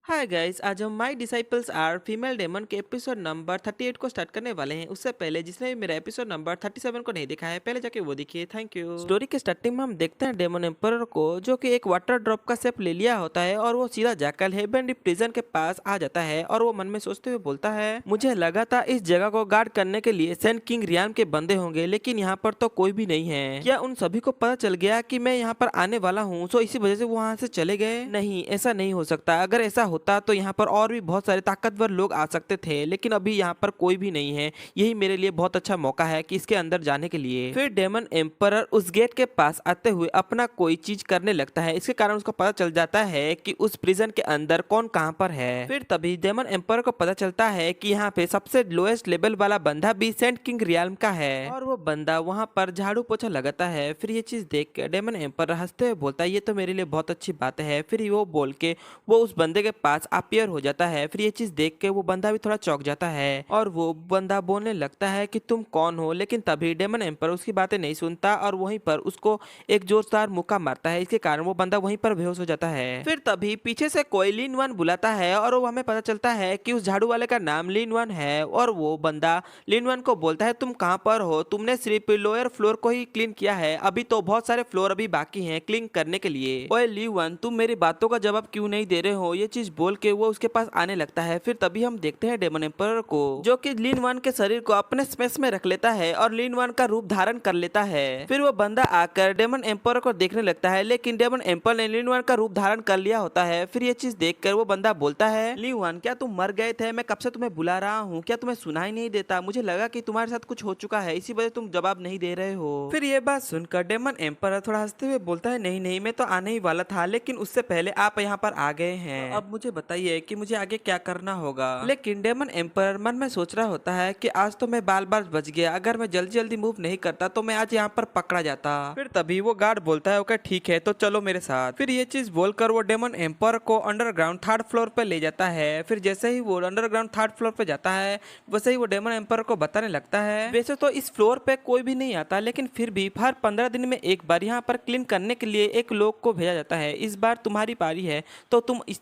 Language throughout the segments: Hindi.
हाय गाइस, आज हम my disciples are female demon के एपिसोड नंबर 38 को स्टार्ट करने वाले हैं। उससे पहले जिसने भी मेरा एपिसोड नंबर 37 को नहीं देखा है, पहले जाके वो देखिए। Thank you. स्टोरी के स्टार्टिंग में हम देखते हैं डेमन एम्परर को, जो कि एक वाटर ड्रॉप का शेप ले लिया होता है और वो सीधा जाकर हेवन प्रिजन के पास आ जाता है और वो मन में सोचते हुए बोलता है, मुझे लगा था इस जगह को गार्ड करने के लिए सेंट किंग रियान के बंदे होंगे, लेकिन यहाँ पर तो कोई भी नहीं है। क्या उन सभी को पता चल गया कि मैं यहाँ पर आने वाला हूँ, सो इसी वजह से वो वहाँ से चले गए? नहीं, ऐसा नहीं हो सकता। अगर ऐसा होता तो यहाँ पर और भी बहुत सारे ताकतवर लोग आ सकते थे, लेकिन अभी यहाँ पर कोई भी नहीं है। यही मेरे लिए बहुत अच्छा मौका है कि इसके अंदर जाने के लिए। फिर डेमन एम्परर उस गेट के पास आते हुए अपना कोई चीज करने लगता है। इसके कारण उसको पता चल जाता है कि उस प्रिजन के अंदर कौन कहां पर है। फिर तभी डेमन एम्परर को पता चलता है कि यहाँ पे सबसे लोएस्ट लेवल वाला बंदा भी सेंट किंग रियाल्म का है और वो बंदा वहां पर झाड़ू पोछा लगाता है। फिर ये चीज देख के डेमन एम्परर हंसते हुए बोलता है, ये तो मेरे लिए बहुत अच्छी बात है। फिर वो बोल के वो उस बंदे के पास अपियर हो जाता है। फिर ये चीज देख के वो बंदा भी थोड़ा चौंक जाता है और वो बंदा बोलने लगता है कि तुम कौन हो, लेकिन तभी डेमन एम्पर उसकी बातें नहीं सुनता और वहीं पर उसको एक जोरदार मुक्का मारता है। इसके कारण वो बंदा वहीं पर बेहोश हो जाता है। फिर तभी पीछे से कोई लिन वन बुलाता है और वो हमें पता चलता है कि उस झाड़ू वाले का नाम लिन वन है और वो बंदा लिन वन को बोलता है, तुम कहाँ पर हो? तुमने सिर्फ लोअर फ्लोर को ही क्लीन किया है, अभी तो बहुत सारे फ्लोर अभी बाकी हैं क्लीन करने के लिए। ओए ली वन, तुम मेरी बातों का जवाब क्यों नहीं दे रहे हो? ये चीज बोल के वो उसके पास आने लगता है। फिर तभी हम देखते हैं डेमन एम्परर को, जो कि लिन वन के शरीर को अपने स्पेस में रख लेता है और लिन वन का रूप धारण कर लेता है। फिर वो बंदा आकर डेमन एम्परर को देखने लगता है, लेकिन डेमन एम्पर ने लिन वन का रूप धारण कर लिया होता है। फिर ये चीज देखकर वो बंदा बोलता है, लिन वन, क्या तुम मर गए थे? मैं कब से तुम्हें बुला रहा हूँ, क्या तुम्हें सुनाई नहीं देता? मुझे लगा कि तुम्हारे साथ कुछ हो चुका है, इसी वजह तुम जवाब नहीं दे रहे हो। फिर ये बात सुनकर डेमन एम्परर थोड़ा हंसते हुए बोलता है, नहीं नहीं, मैं तो आने ही वाला था, लेकिन उससे पहले आप यहाँ पर आ गए हैं। तो अब मुझे बताइए कि मुझे आगे क्या करना होगा। लेकिन डेमन एम्पर मन में सोच रहा होता है कि आज तो मैं बाल बाल बच गया, अगर मैं जल्दी जल्दी मूव नहीं करता तो मैं आज यहाँ पर पकड़ा जाता। फिर तभी वो गार्ड बोलता है, ओके ठीक है, तो चलो मेरे साथ। फिर ये चीज बोलकर वो डेमन एम्पर को अंडरग्राउंड थर्ड फ्लोर पे ले जाता है। फिर जैसे ही वो अंडरग्राउंड थर्ड फ्लोर पे जाता है, वैसे ही वो डेमन एम्पर को बताने लगता है, वैसे तो इस फ्लोर पे कोई भी नहीं आता, लेकिन फिर भी हर 15 दिन में एक बार यहाँ पर क्लीन करने के लिए एक लोग को भेजा जाता है। इस बार तुम्हारी पारी है, तो तुम इस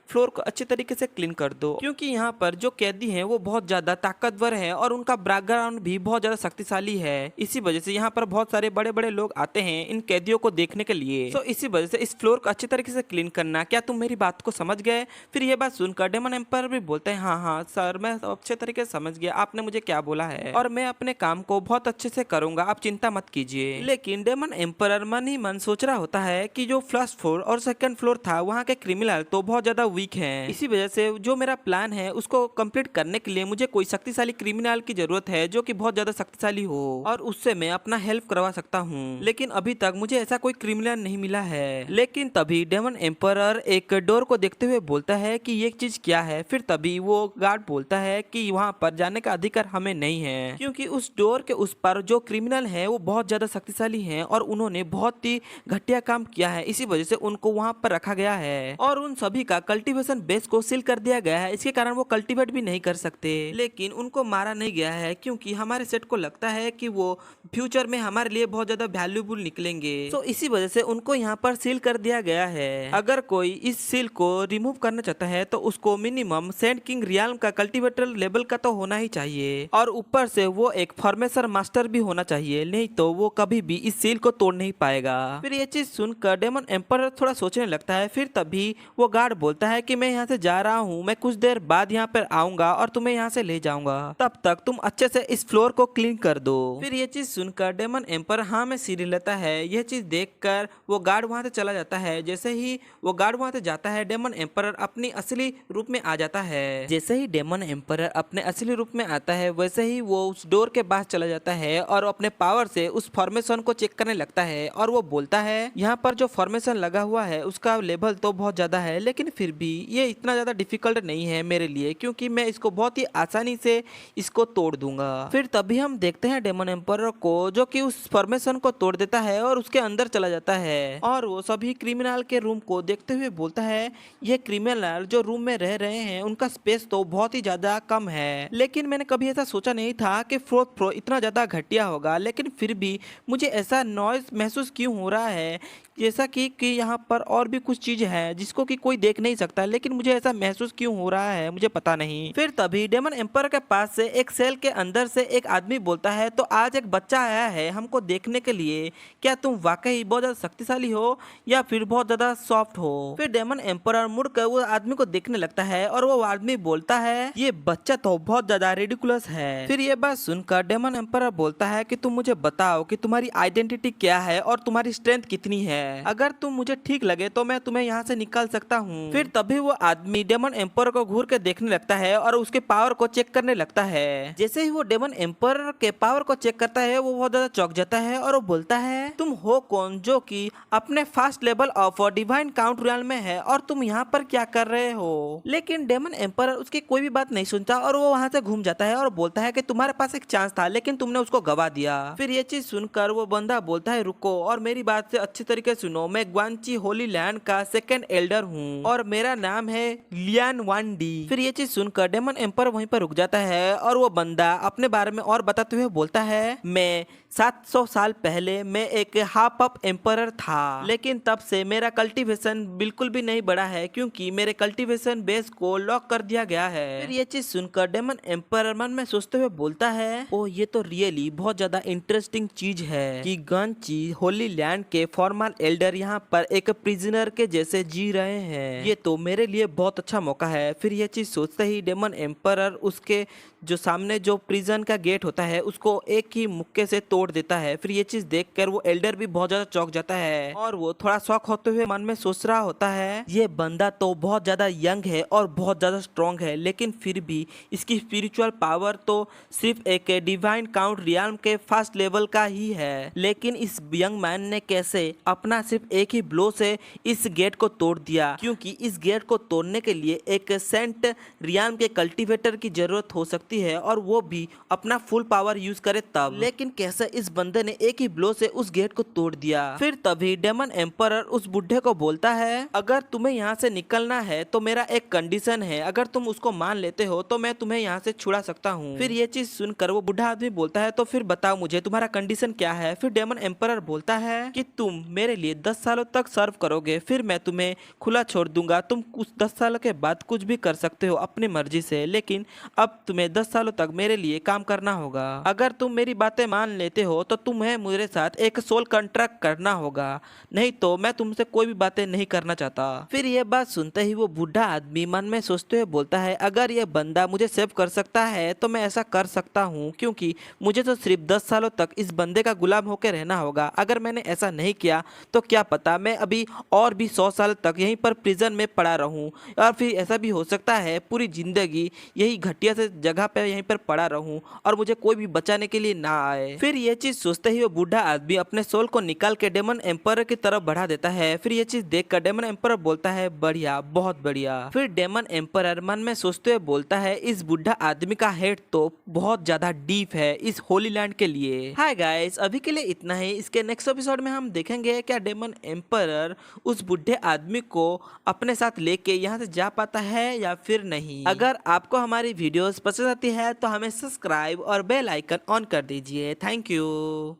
फ्लोर को अच्छे तरीके से क्लीन कर दो, क्योंकि यहाँ पर जो कैदी हैं वो बहुत ज्यादा ताकतवर हैं और उनका बैकग्राउंड भी बहुत ज्यादा शक्तिशाली है। इसी वजह से यहाँ पर बहुत सारे बड़े बड़े लोग आते हैं इन कैदियों को देखने के लिए। तो इसी वजह से इस फ्लोर को अच्छे तरीके से क्लीन करना। क्या तुम मेरी बात को समझ गए? फिर ये बात सुनकर डेमन एम्पर भी बोलते हैं, हाँ हाँ सर, मैं अच्छे तरीके से समझ गया आपने मुझे क्या बोला है और मैं अपने काम को बहुत अच्छे से करूंगा, आप चिंता मत कीजिए। लेकिन डेमन एम्पर मन ही मन सोच रहा होता है कि जो फर्स्ट फ्लोर और सेकंड फ्लोर था वहाँ के क्रिमिनल तो बहुत ज्यादा वीक हैं। इसी वजह से जो मेरा प्लान है उसको कंप्लीट करने के लिए मुझे कोई शक्तिशाली क्रिमिनल की जरूरत है, जो कि बहुत ज्यादा शक्तिशाली हो और उससे मैं अपना हेल्प करवा सकता हूँ। लेकिन अभी तक मुझे ऐसा कोई क्रिमिनल नहीं मिला है। लेकिन तभी डेमन एम्परर एक डोर को देखते हुए बोलता है कि ये चीज क्या है। फिर तभी वो गार्ड बोलता है कि वहाँ पर जाने का अधिकार हमें नहीं है, क्योंकि उस डोर के उस पर जो क्रिमिनल है वो बहुत ज्यादा शक्तिशाली है और उन्होंने बहुत ही घटिया काम किया है। इसी वजह से उनको वहाँ पर रखा गया है और उन सभी का कल्टीवेशन बेस को सील कर दिया गया है। इसके कारण वो कल्टीवेट भी नहीं कर सकते। लेकिन उनको मारा नहीं गया है, क्योंकि हमारे सेट को लगता है कि वो फ्यूचर में हमारे लिए बहुत ज्यादा वैल्यूबल निकलेंगे। तो इसी वजह से उनको यहाँ पर सील कर दिया गया है। अगर कोई इस सील को रिमूव करना चाहता है तो उसको मिनिमम सेंट किंग रियाल्म का कल्टीवेटर लेवल का तो होना ही चाहिए और ऊपर से वो एक फॉर्मेशन मास्टर भी होना चाहिए, नहीं तो वो कभी भी इस सील को तोड़ नहीं पाएगा। फिर ये चीज सुनकर डेमन एम्पर थोड़ा सोचने लगता है। फिर तभी वो गार्ड बोलता है कि मैं यहाँ से जा रहा हूँ, मैं कुछ देर बाद यहाँ पर आऊंगा और तुम्हें यहाँ से ले जाऊंगा, तब तक तुम अच्छे से इस फ्लोर को क्लीन कर दो। फिर ये चीज सुनकर डेमन एम्पर हाँ में सीरी लेता है। यह चीज देखकर वो गार्ड वहां से चला जाता है। जैसे ही वो गार्ड वहां से जाता है, डेमन एम्पर अपनी असली रूप में आ जाता है। जैसे ही डेमन एम्पर अपने असली रूप में आता है, वैसे ही वो उस डोर के पास चला जाता है और अपने पावर से उस फॉर्मेशन को चेक करने लगता है और वो बोलता है, यहाँ पर जो फॉर्मेशन लगा हुआ है उसका लेवल तो बहुत ज्यादा है, लेकिन फिर भी ये इतना ज्यादा डिफिकल्ट नहीं है मेरे लिए, क्योंकि मैं इसको बहुत ही आसानी से इसको तोड़ दूंगा। फिर तभी हम देखते हैं डेमन एम्पर को, जो कि उस फॉर्मेशन को तोड़ देता है और उसके अंदर चला जाता है और वो सभी क्रिमिनल के रूम को देखते हुए बोलता है, ये क्रिमिनल जो रूम में रह रहे हैं उनका स्पेस तो बहुत ही ज्यादा कम है, लेकिन मैंने कभी ऐसा सोचा नहीं था कि फोर्थ फ्लोर इतना ज्यादा घटिया होगा। लेकिन फिर भी मुझे ऐसा नॉइज महसूस क्यों हो रहा है, जैसा कि यहाँ पर और भी कुछ चीज है जिसको कि कोई देख नहीं सकता। सकता, लेकिन मुझे ऐसा महसूस क्यों हो रहा है मुझे पता नहीं। फिर तभी डेमन एम्पर के पास से एक सेल के अंदर से एक आदमी बोलता है, तो आज एक बच्चा आया है हमको देखने के लिए, क्या तुम वाकई बहुत ज्यादा शक्तिशाली हो या फिर बहुत ज्यादा सॉफ्ट हो। फिर डेमन एम्पर मुड़कर वो आदमी को देखने लगता है और वो आदमी बोलता है, ये बच्चा तो बहुत ज्यादा रिडिकुलस है। फिर ये बात सुनकर डेमन एम्पर बोलता है कि तुम मुझे बताओ कि तुम्हारी आइडेंटिटी क्या है और तुम्हारी स्ट्रेंथ कितनी है, अगर तुम मुझे ठीक लगे तो मैं तुम्हें यहाँ से निकाल सकता हूँ। फिर तभी वो आदमी डेमन एम्पर को घूर के देखने लगता है और उसके पावर को चेक करने लगता है। जैसे ही वो डेमन एम्पर के पावर को चेक करता है वो बहुत ज्यादा चौंक जाता है और वो बोलता है, तुम हो कौन जो कि अपने first level of divine count real में है और तुम यहाँ पर क्या कर रहे हो। लेकिन डेमन एम्पर उसकी कोई भी बात नहीं सुनता और वो वहाँ से घूम जाता है और बोलता है कि तुम्हारे पास एक चांस था लेकिन तुमने उसको गवा दिया। फिर ये चीज सुनकर वो बंदा बोलता है, रुको और मेरी बात से अच्छी तरीके सुनो, मैं ग्वांची होली लैंड का सेकंड एल्डर हूँ और मेरा नाम है लियान वांडी। फिर ये चीज सुनकर डेमन एम्पर वहीं पर रुक जाता है और वो बंदा अपने बारे में और बताते हुए बोलता है, मैं 700 साल पहले मैं एक हाफ अप एम्परर था, लेकिन तब से मेरा कल्टीवेशन बिल्कुल भी नहीं बढ़ा है क्योंकि मेरे कल्टीवेशन बेस को लॉक कर दिया गया है। फिर ये चीज सुनकर डेमन एम्परर मन में सोचते हुए बोलता है, ओ ये तो रियली बहुत ज्यादा इंटरेस्टिंग चीज है कि गंची होली लैंड के फॉर्मल एल्डर यहाँ पर एक प्रिजनर के जैसे जी रहे हैं, ये तो मेरे लिए बहुत अच्छा मौका है। फिर ये चीज सोचते ही डेमन एम्परर उसके जो सामने जो प्रिजन का गेट होता है उसको एक ही मुक्के से तोड़ देता है। फिर ये चीज देखकर वो एल्डर भी बहुत ज्यादा चौंक जाता है और वो थोड़ा शौक होते हुए मन में सोच रहा होता है, ये बंदा तो बहुत ज्यादा यंग है और बहुत ज्यादा स्ट्रॉन्ग है, लेकिन फिर भी इसकी स्पिरिचुअल पावर तो सिर्फ एक डिवाइन काउंट रियल्म के फर्स्ट लेवल का ही है, लेकिन इस यंग मैन ने कैसे अपना सिर्फ एक ही ब्लो से इस गेट को तोड़ दिया, क्योंकि इस गेट को तोड़ने के लिए एक सेंट रियल्म के कल्टीवेटर की जरूरत हो सकती है और वो भी अपना फुल पावर यूज करे तब, लेकिन कैसे इस बंदे ने एक ही ब्लो से उस गेट को तोड़ दिया। फिर तभी डेमन एम्परर उस बुढ़े को बोलता है, अगर तुम्हें यहाँ से निकलना है तो मेरा एक कंडीशन है, अगर तुम उसको मान लेते हो तो मैं तुम्हें यहाँ से छुड़ा सकता हूँ। फिर ये चीज सुनकर वो बुढ़ा आदमी बोलता है, तो फिर बताओ मुझे तुम्हारा कंडीशन क्या है। फिर डेमन एम्परर बोलता है कि तुम मेरे लिए 10 सालों तक सर्व करोगे, फिर मैं तुम्हें खुला छोड़ दूंगा, तुम कुछ 10 सालों के बाद कुछ भी कर सकते हो अपनी मर्जी से, लेकिन अब तुम्हें 10 सालों तक मेरे लिए काम करना होगा। अगर तुम मेरी बातें मान लेते हो तो तुम्हें मेरे साथ एक सोल कॉन्ट्रैक्ट करना होगा, नहीं तो मैं तुमसे कोई भी बातें नहीं करना चाहता। फिर ये बात सुनते ही वो बूढ़ा आदमी मन में सोचते हुए बोलता है, अगर ये बंदा मुझे सेव कर सकता है तो मैं ऐसा कर सकता हूँ, क्योंकि मुझे तो सिर्फ 10 सालों तक इस बंदे का गुलाम होकर रहना होगा। अगर मैंने ऐसा नहीं किया तो क्या पता मैं अभी और भी 100 साल तक यहीं पर प्रिजन में पड़ा रहूं, और फिर ऐसा भी हो सकता है पूरी जिंदगी यही घटिया से जगह पे यहीं पर पड़ा रहूं और मुझे कोई भी बचाने के लिए ना आए। फिर ये चीज सोचते ही वो बूढ़ा आदमी अपने सोल को निकाल के डेमन एम्पर की तरफ बढ़ा देता है। फिर ये चीज देखकर डेमन एम्पर बोलता है, बढ़िया, बहुत बढ़िया। फिर डेमन एम्पर मन में सोचते हुए बोलता है, इस बूढ़ा आदमी का हेड तो बहुत ज्यादा डीप है इस होली लैंड के लिए। हाय गाइस, अभी के लिए इतना ही। इसके नेक्स्ट एपिसोड में हम देखेंगे क्या डेमन एम्पर उस बूढ़े आदमी को अपने साथ लेके यहाँ से जा पाता है या फिर नहीं। अगर आपको हमारी वीडियोस पसंद आती है तो हमें सब्सक्राइब और बेल आइकन ऑन कर दीजिए। Thank you.